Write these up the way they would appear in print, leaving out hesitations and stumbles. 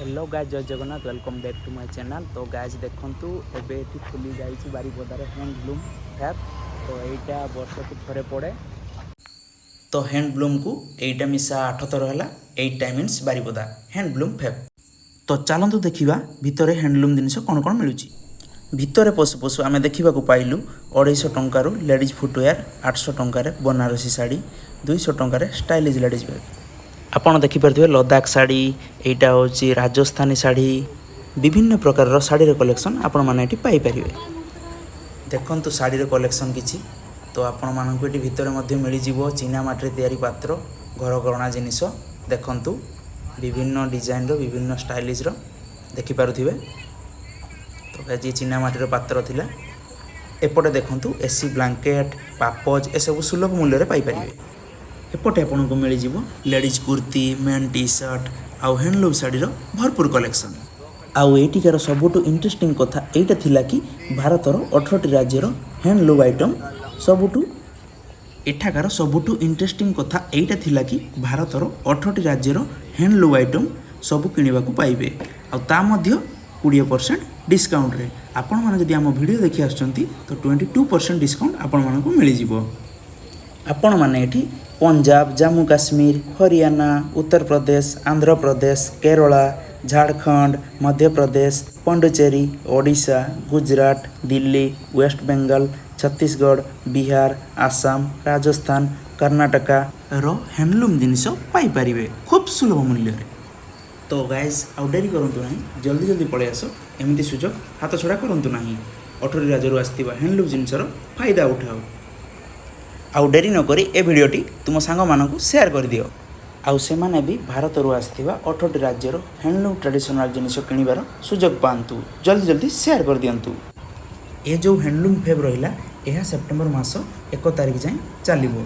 Hello guys जय Jagannath welcome back to my channel. तो guys देखंतु एबे एठी खुली जाइछि बारीपदारे हैंडलूम फैब। तो एटा वर्ष को थरे पड़े। तो हैंडलूम को एटा मिसा 8 थर हला 8 टाइम्स बारीपदा हैंडलूम फैब। तो चलंतु देखिबा भितरे हैंडलूम जिनिस कोन कोन मिलुछि। भितरे पशु पशु आमे देखिबा को पाइलु 250 टंका रु लेडीज फुटवेयर, 800 टंका रे बनारसी साड़ी, 200 टंका रे स्टाइलिश लेडीज बैग। आपण देखिपे लद्दाख साड़ी, एटा होची राजस्थानी साड़ी, विभिन्न प्रकार साड़ी कलेक्शन आपण माने एटी पाई परिबे। देखंतु साड़ी कलेक्शन किछि। तो आपण मानकु एटी भितरे मध्ये मिली जिवो चीना माटी तयारी पात्र, घर गणना जिनिस। देखंतु विभिन्न डिजाइन रो विभिन्न स्टाइलिश रो देखि पारुथिबे। तो गाजी चीना माटी पात्र थिला। एपटे देखंतु एसी ब्लैंकेट, पापज ए सब सुलभ मूल्य रे पाई परिबे। एपटे आपन को मिली जिवो ladies kurti, main T shirt आउ हैंडलूम साड़ी रो भरपूर कलेक्शन। आउ एटिकार सबुटु इंटरेस्टिंग कथा एटा थिला कि भारतर 18 राज्य रो हैंडलूम आइटम सबुटु एठाकार सबुटु इंटरेस्टिंग कथा एटा थिला कि भारतर 18 राज्य रो हैंडलूम आइटम सबु किनिबा को पाइबे। आउ ता मध्ये 20% डिस्काउंट रे। आपण माने जदि हम वीडियो देखि आछंती तो 22% डिस्काउंट आपण माने को मिली जिवो। आपण माने एठी पंजाब, जम्मू काश्मीर, हरियाणा, उत्तर प्रदेश, आंध्र प्रदेश, केरला, झारखंड, मध्य प्रदेश, पुडुचेरी, ओडिशा, गुजरात, दिल्ली, वेस्ट बेंगल, छत्तीसगढ़, बिहार, आसाम, राजस्थान, कर्नाटका रो हैंडलूम जिनिस पाई परिबे खूब सुलभ मूल्य रे। तो गाइस आउ डेरी करंतु नाही, जल्दी जल्दी पळे आसो। एमिति सुजोग हाथ छडा करंतु नाही। 18 राज्य रो आस्तिबा हैंडलूम जिनिस रो फायदा उठाओ। आउ डेरी न करी ए वीडियोटी तुम सांग मानकु शेयर कर दियो। आउ से माने भी भारत रो आस्तिबा 18 राज्य रो हैंडलूम ट्रेडिशनल जिनिस किनिबार सुजोग पांतु। जल्दी जल्दी शेयर कर दियंतु। ए जो हैंडलूम फेब रहिला एहा सेप्टेम्बर मास 1 तारिख जाय चलिबो।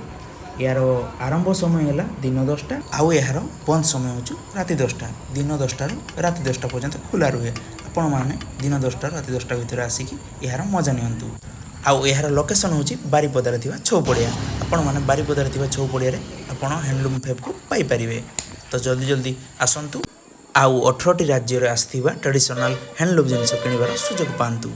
यार आरंभ समय है दिन 10टा आउ यार बंद समय हो राति 10टा। दिन 10टा राति 10टा पर्यंत खुला रुहे। आपण माने दिन 10टा राति 10टा भितर आसिकी यार मजा नियंतु। आउ यार लोकेशन होची बारीपदारे थिबा छौपड़िया। आपण माने बारीपदारे थिबा छौपड़िया रे आपण हैंडलूम फेब को पाई परिबे। तो जल्दी जल्दी आसंतु आउ 18टी राज्य रे आस्थिबा ट्रेडिशनल हैंडलूम जिनिस किनिबार सुजोग पांतु।